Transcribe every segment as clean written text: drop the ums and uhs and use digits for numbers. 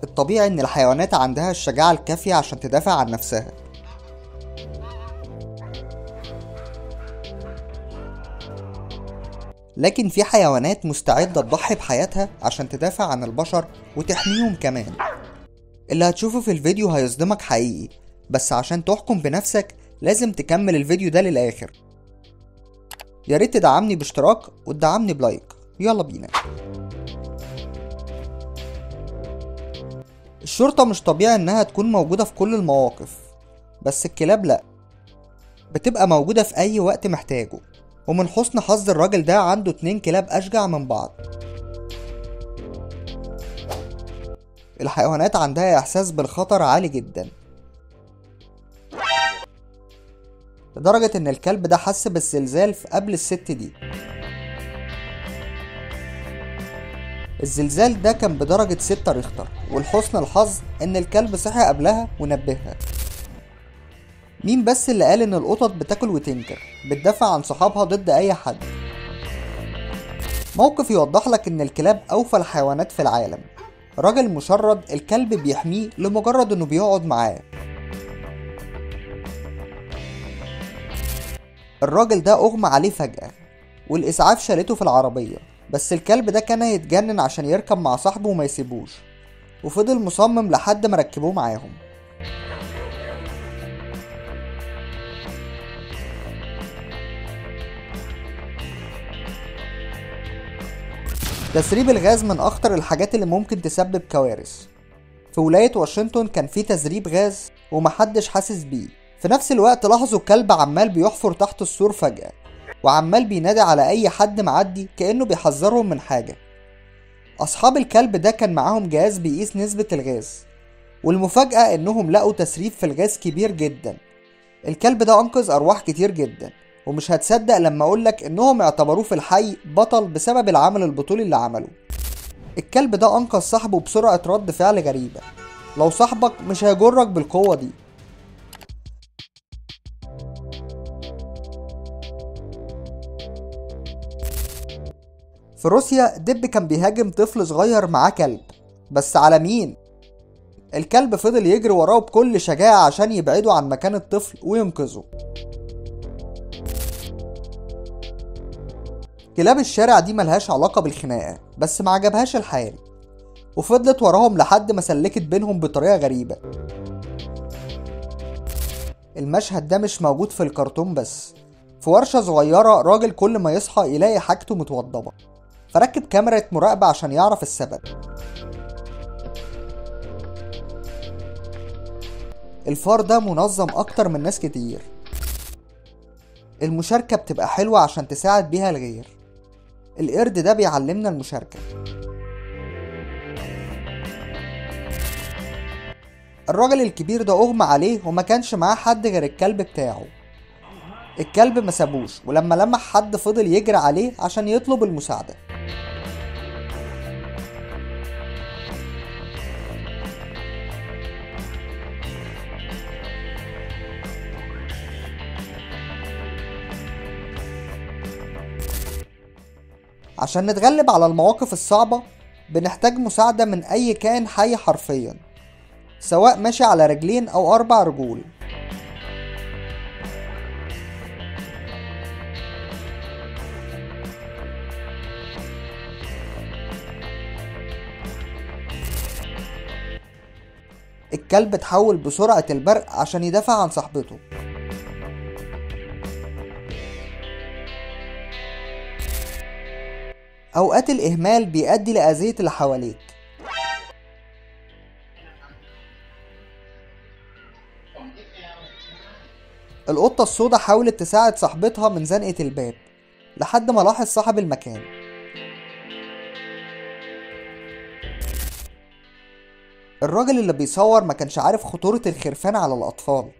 الطبيعي إن الحيوانات عندها الشجاعة الكافية عشان تدافع عن نفسها، لكن في حيوانات مستعدة تضحي بحياتها عشان تدافع عن البشر وتحميهم كمان. اللي هتشوفه في الفيديو هيصدمك حقيقي، بس عشان تحكم بنفسك لازم تكمل الفيديو ده للآخر. ياريت تدعمني باشتراك وتدعمني بلايك. يلا بينا. الشرطة مش طبيعي انها تكون موجودة في كل المواقف، بس الكلاب لأ، بتبقى موجودة في أي وقت محتاجه. ومن حسن حظ الراجل ده عنده 2 كلاب أشجع من بعض. الحيوانات عندها إحساس بالخطر عالي جدا، لدرجة إن الكلب ده حس بالزلزال في قبل الست دي. الزلزال ده كان بدرجة 6 ريختر، ولحسن الحظ إن الكلب صحي قبلها ونبهها. مين بس اللي قال إن القطط بتاكل وتنكر، بتدافع عن صحابها ضد أي حد؟ موقف يوضح لك إن الكلاب أوفى الحيوانات في العالم. راجل مشرد الكلب بيحميه لمجرد إنه بيقعد معاه. الراجل ده أغمى عليه فجأة، والإسعاف شالته في العربية، بس الكلب ده كان هيتجنن عشان يركب مع صاحبه وما يسيبوش، وفضل مصمم لحد ما ركبوه معاهم. تسريب الغاز من أخطر الحاجات اللي ممكن تسبب كوارث. في ولاية واشنطن كان في تسريب غاز ومحدش حاسس بيه. في نفس الوقت لاحظوا كلب عمال بيحفر تحت السور فجأة، وعمال بينادي على أي حد معدي كأنه بيحذرهم من حاجة. أصحاب الكلب ده كان معاهم جهاز بيقيس نسبة الغاز، والمفاجأة إنهم لقوا تسريب في الغاز كبير جدا. الكلب ده أنقذ أرواح كتير جدا، ومش هتصدق لما أقولك إنهم اعتبروه في الحي بطل بسبب العمل البطولي اللي عمله. الكلب ده أنقذ صاحبه بسرعة رد فعل غريبة. لو صاحبك مش هيجرك بالقوة دي. في روسيا دب كان بيهاجم طفل صغير معاه كلب، بس على مين؟ الكلب فضل يجري وراه بكل شجاعة عشان يبعده عن مكان الطفل وينقذه. كلاب الشارع دي ملهاش علاقة بالخناقة، بس ما عجبهاش الحال، وفضلت وراهم لحد ما سلكت بينهم بطريقة غريبة. المشهد ده مش موجود في الكرتون بس. في ورشة صغيرة راجل كل ما يصحى يلاقي حاجته متوضبة، فركب كاميرا مراقبة عشان يعرف السبب. الفار ده منظم أكتر من ناس كتير. المشاركة بتبقى حلوة عشان تساعد بيها الغير. القرد ده بيعلمنا المشاركة. الراجل الكبير ده أغمى عليه وما كانش معاه حد غير الكلب بتاعه. الكلب ما سابوش، ولما لمح حد فضل يجري عليه عشان يطلب المساعدة. عشان نتغلب على المواقف الصعبة بنحتاج مساعدة من أي كائن حي حرفيا، سواء ماشي على رجلين أو 4 رجول. الكلب اتحول بسرعة البرق عشان يدافع عن صاحبته. أوقات الإهمال بيؤدي لأذية اللي حواليك. القطة السوداء حاولت تساعد صاحبتها من زنقة الباب لحد ما لاحظ صاحب المكان. الراجل اللي بيصور ما كانش عارف خطورة الخرفان على الأطفال،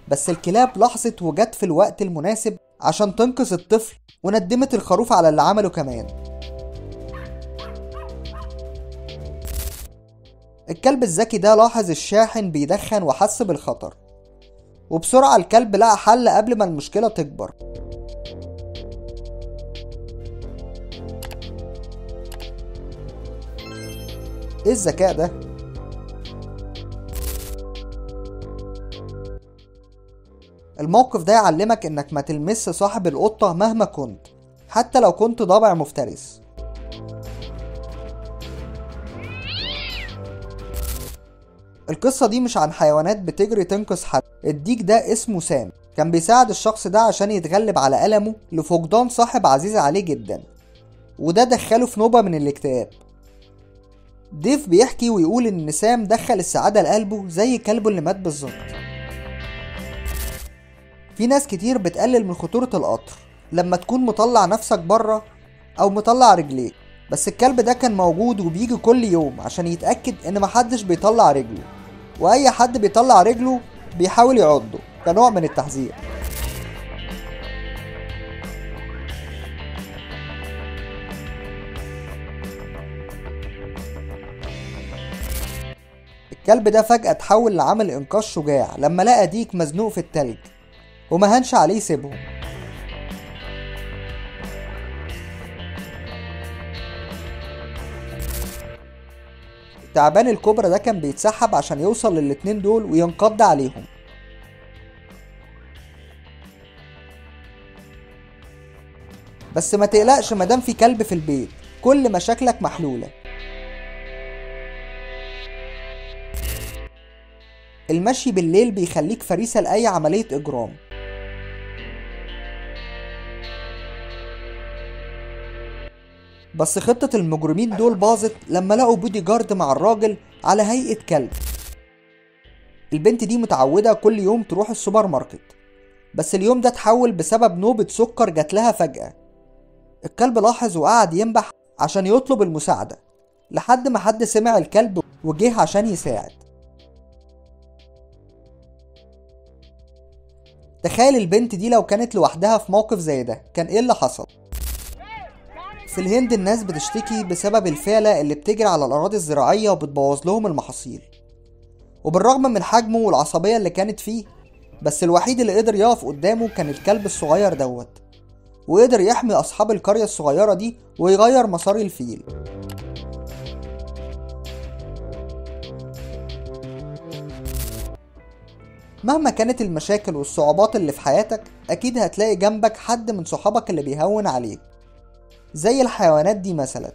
بس الكلاب لاحظت وجت في الوقت المناسب عشان تنقذ الطفل، وندمت الخروف على اللي عمله كمان. الكلب الذكي ده لاحظ الشاحن بيدخن وحس بالخطر، وبسرعة الكلب لقى حل قبل ما المشكلة تكبر. ايه الذكاء ده؟ الموقف ده يعلمك انك ما تلمس صاحب القطة مهما كنت، حتى لو كنت ضابع مفترس. القصة دي مش عن حيوانات بتجري تنقذ حد. الديك ده اسمه سام، كان بيساعد الشخص ده عشان يتغلب على ألمه لفقدان صاحب عزيز عليه جدا، وده دخله في نوبة من الاكتئاب. ديف بيحكي ويقول ان سام دخل السعادة لقلبه زي كلبه اللي مات بالظبط. في ناس كتير بتقلل من خطورة القطر لما تكون مطلع نفسك بره او مطلع رجليك، بس الكلب ده كان موجود وبيجي كل يوم عشان يتأكد ان محدش بيطلع رجله، واي حد بيطلع رجله بيحاول يعضه كنوع من التحذير. الكلب ده فجأة اتحول لعامل انقاذ شجاع لما لقى ديك مزنوق في التلج وما هنش عليه يسيبهم. التعبان الكبرى ده كان بيتسحب عشان يوصل للاتنين دول وينقض عليهم. بس ما تقلقش مادام في كلب في البيت، كل مشاكلك محلولة. المشي بالليل بيخليك فريسة لأي عملية إجرام. بس خطة المجرمين دول باظت لما لقوا بودي جارد مع الراجل على هيئة كلب. البنت دي متعودة كل يوم تروح السوبر ماركت، بس اليوم ده اتحول بسبب نوبة سكر جات لها فجأة. الكلب لاحظ وقعد ينبح عشان يطلب المساعدة لحد ما حد سمع الكلب وجه عشان يساعد. تخيل البنت دي لو كانت لوحدها في موقف زي ده كان ايه اللي حصل؟ في الهند الناس بتشتكي بسبب الفيلة اللي بتجري على الأراضي الزراعية وبتبوظ لهم المحاصيل، وبالرغم من حجمه والعصبية اللي كانت فيه، بس الوحيد اللي قدر يقف قدامه كان الكلب الصغير دوت، وقدر يحمي أصحاب القرية الصغيرة دي ويغير مسار الفيل. مهما كانت المشاكل والصعوبات اللي في حياتك، أكيد هتلاقي جنبك حد من صحابك اللي بيهون عليك، زي الحيوانات دي مثلا.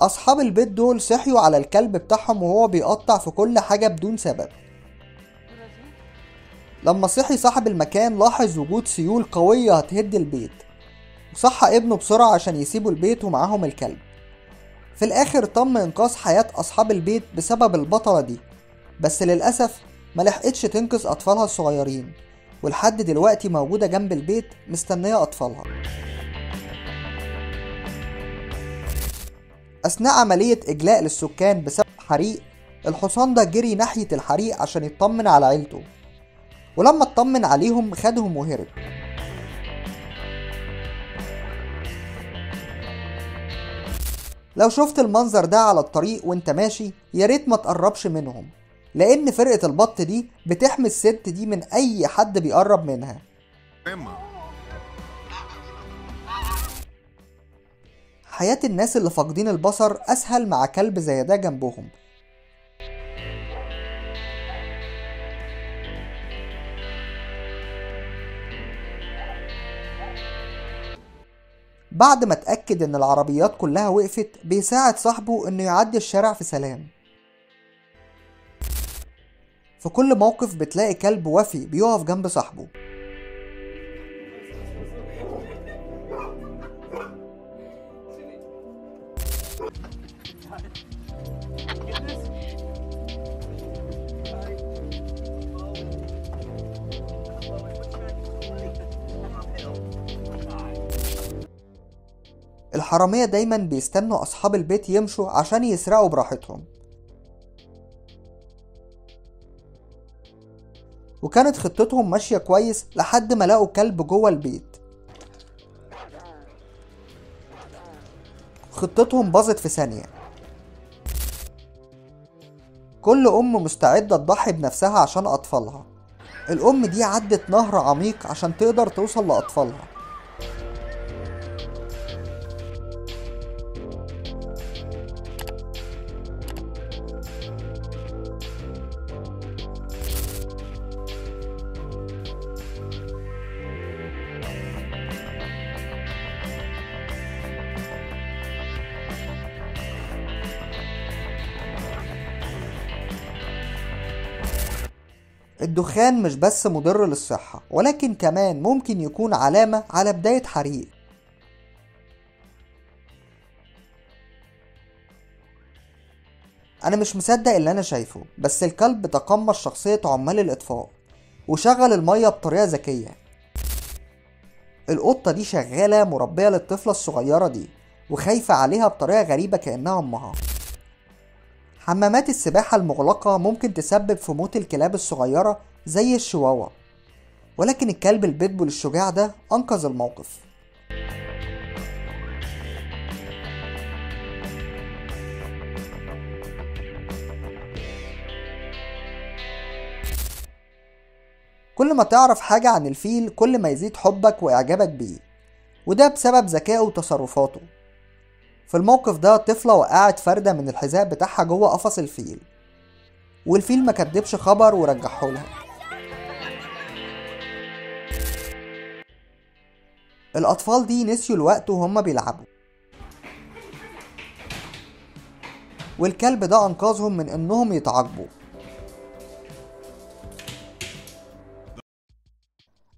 أصحاب البيت دول صحيوا على الكلب بتاعهم وهو بيقطع في كل حاجة بدون سبب. لما صحي صاحب المكان لاحظ وجود سيول قوية هتهد البيت، وصحى ابنه بسرعة عشان يسيبوا البيت ومعاهم الكلب. في الآخر تم إنقاذ حياة أصحاب البيت بسبب البطلة دي، بس للأسف ملحقتش تنقذ أطفالها الصغيرين، ولحد دلوقتي موجودة جنب البيت مستنية أطفالها. أثناء عملية إجلاء للسكان بسبب حريق، الحصان ده جري ناحية الحريق عشان يطمن على عيلته، ولما اطمن عليهم خدهم وهرب. لو شفت المنظر ده على الطريق وانت ماشي ياريت ما تقربش منهم، لأن فرقة البط دي بتحمي الست دي من أي حد بيقرب منها. حياة الناس اللي فاقدين البصر أسهل مع كلب زي ده جنبهم. بعد ما اتأكد إن العربيات كلها وقفت، بيساعد صاحبه إنه يعدي الشارع في سلام. في كل موقف بتلاقي كلب وفي بيقف جنب صاحبه. الحرامية دايما بيستنوا أصحاب البيت يمشوا عشان يسرقوا براحتهم، وكانت خطتهم ماشية كويس لحد ما لقوا كلب جوه البيت. خطتهم باظت في ثانية. كل أم مستعدة تضحي بنفسها عشان أطفالها. الأم دي عدت نهر عميق عشان تقدر توصل لأطفالها. الدخان مش بس مضر للصحة، ولكن كمان ممكن يكون علامة على بداية حريق. أنا مش مصدق اللي أنا شايفه، بس الكلب تقمص شخصية عمال الإطفاء وشغل المية بطريقة ذكية. القطة دي شغالة مربية للطفلة الصغيرة دي وخايفة عليها بطريقة غريبة كأنها أمها. حمامات السباحة المغلقة ممكن تسبب في موت الكلاب الصغيرة زي الشواوا، ولكن الكلب البيتبول الشجاع ده أنقذ الموقف. كل ما تعرف حاجة عن الفيل كل ما يزيد حبك وإعجابك بيه، وده بسبب ذكائه وتصرفاته. في الموقف ده طفلة وقعت فردة من الحذاء بتاعها جوه قفص الفيل، والفيل ما كدبش خبر ورجعه لها. الأطفال دي نسيوا الوقت وهم بيلعبوا، والكلب ده أنقذهم من إنهم يتعاقبوا.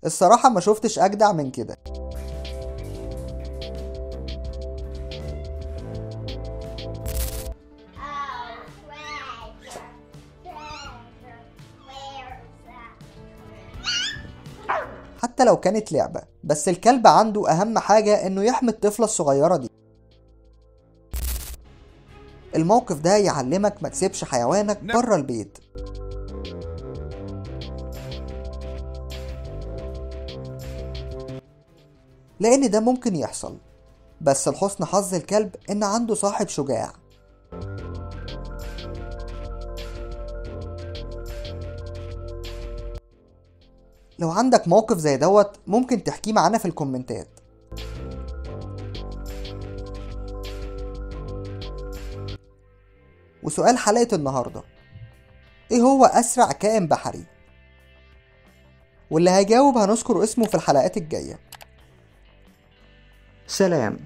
الصراحة ما شفتش أجدع من كده. حتى لو كانت لعبة، بس الكلب عنده أهم حاجة إنه يحمي الطفلة الصغيرة دي. الموقف ده يعلمك ما تسيبش حيوانك بره البيت. لأن ده ممكن يحصل، بس لحسن حظ الكلب إن عنده صاحب شجاع. لو عندك موقف زي دوت ممكن تحكيه معانا في الكومنتات. وسؤال حلقة النهاردة: ايه هو أسرع كائن بحري؟ واللي هيجاوب هنذكر اسمه في الحلقات الجاية. سلام.